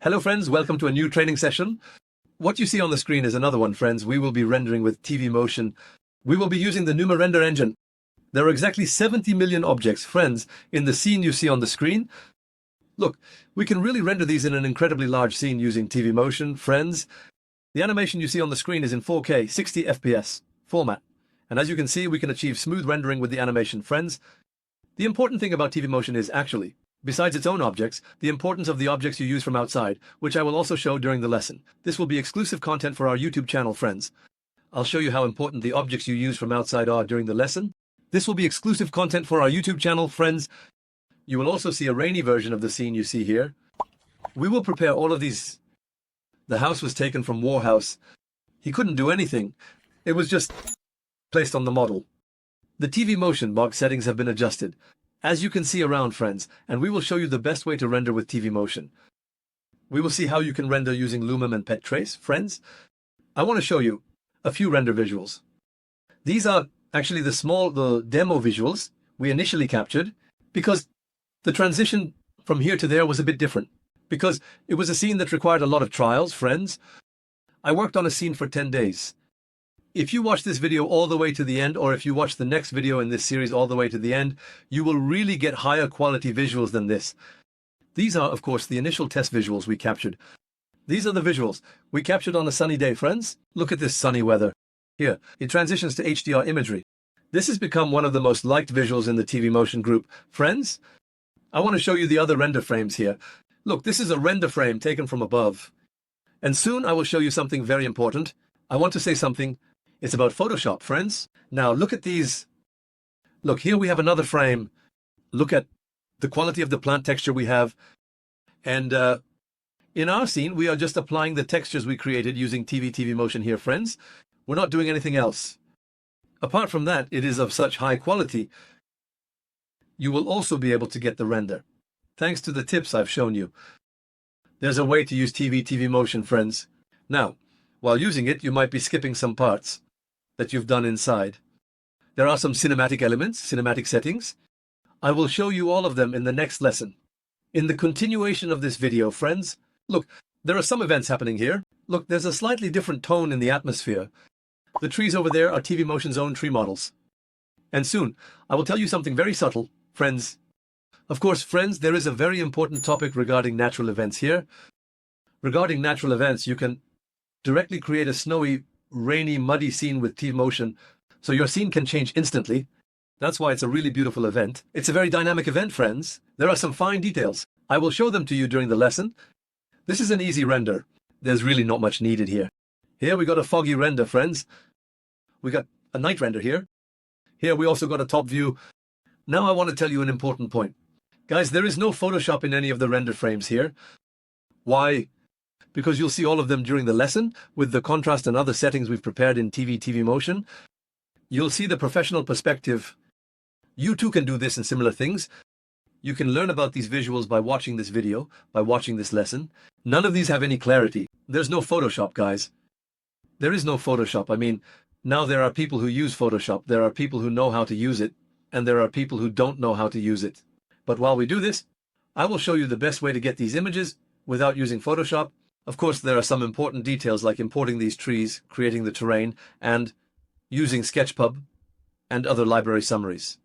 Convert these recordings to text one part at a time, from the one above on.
Hello friends, welcome to a new training session. What you see on the screen is another one, friends. We will be rendering with Twinmotion. We will be using the Numa render engine. There are exactly 70 million objects, friends, in the scene you see on the screen. Look, we can really render these in an incredibly large scene using Twinmotion, friends. The animation you see on the screen is in 4K, 60 FPS format. And as you can see, we can achieve smooth rendering with the animation, friends. The important thing about Twinmotion is actually, besides its own objects, the importance of the objects you use from outside, which I will also show during the lesson. This will be exclusive content for our YouTube channel, friends. I'll show you how important the objects you use from outside are during the lesson. This will be exclusive content for our YouTube channel, friends. You will also see a rainy version of the scene you see here. We will prepare all of these. The house was taken from Warhouse. He couldn't do anything. It was just placed on the model. The Twinmotion box settings have been adjusted, as you can see around, friends, and we will show you the best way to render with Twinmotion. We will see how you can render using Lumen and Pet Trace, friends. I want to show you a few render visuals. These are actually the demo visuals we initially captured, because the transition from here to there was a bit different, because it was a scene that required a lot of trials, friends. I worked on a scene for 10 days. If you watch this video all the way to the end, or if you watch the next video in this series all the way to the end, you will really get higher quality visuals than this. These are, of course, the initial test visuals we captured. These are the visuals we captured on a sunny day, friends. Look at this sunny weather. Here, it transitions to HDR imagery. This has become one of the most liked visuals in the Twinmotion group. Friends, I want to show you the other render frames here. Look, this is a render frame taken from above. And soon I will show you something very important. I want to say something. It's about Photoshop, friends. Now look at these. Look, here we have another frame. Look at the quality of the plant texture we have. And in our scene, we are just applying the textures we created using Twinmotion here, friends. We're not doing anything else. Apart from that, it is of such high quality. You will also be able to get the render, thanks to the tips I've shown you. There's a way to use Twinmotion, friends. Now, while using it, you might be skipping some parts that you've done inside. There are some cinematic elements, cinematic settings. I will show you all of them in the next lesson. In the continuation of this video, friends, look, there are some events happening here. Look, there's a slightly different tone in the atmosphere. The trees over there are Twinmotion's own tree models. And soon, I will tell you something very subtle, friends. Of course, friends, there is a very important topic regarding natural events here. Regarding natural events, you can directly create a snowy, rainy, muddy scene with Twinmotion, so your scene can change instantly. That's why it's a really beautiful event. It's a very dynamic event, friends. There are some fine details. I will show them to you during the lesson. This is an easy render. There's really not much needed here. Here we got a foggy render, friends. We got a night render here. Here we also got a top view. Now I want to tell you an important point. Guys, there is no Photoshop in any of the render frames here. Why? Because you'll see all of them during the lesson with the contrast and other settings we've prepared in Twinmotion. You'll see the professional perspective. You too can do this and similar things. You can learn about these visuals by watching this video, by watching this lesson. None of these have any clarity. There's no Photoshop, guys. There is no Photoshop. I mean, now there are people who use Photoshop. There are people who know how to use it, and there are people who don't know how to use it. But while we do this, I will show you the best way to get these images without using Photoshop. Of course, there are some important details like importing these trees, creating the terrain, and using Sketchpub and other library summaries.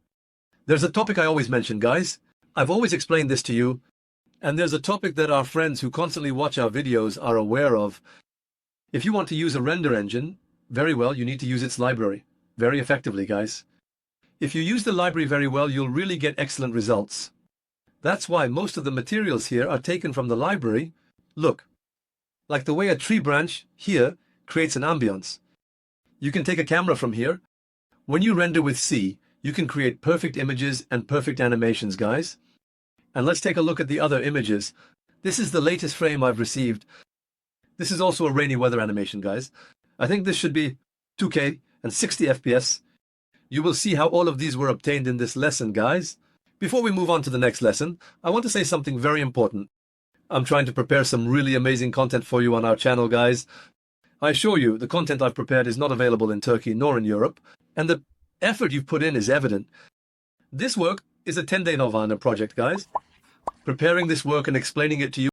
There's a topic I always mention, guys. I've always explained this to you, and there's a topic that our friends who constantly watch our videos are aware of. If you want to use a render engine, very well, you need to use its library very effectively, guys. If you use the library very well, you'll really get excellent results. That's why most of the materials here are taken from the library. Look. Like the way a tree branch here creates an ambience. You can take a camera from here. When you render with C, you can create perfect images and perfect animations, guys. And let's take a look at the other images. This is the latest frame I've received. This is also a rainy weather animation, guys. I think this should be 2K and 60 FPS. You will see how all of these were obtained in this lesson, guys. Before we move on to the next lesson, I want to say something very important. I'm trying to prepare some really amazing content for you on our channel, guys. I assure you, the content I've prepared is not available in Turkey nor in Europe, and the effort you've put in is evident. This work is a 10-day Novana project, guys. Preparing this work and explaining it to you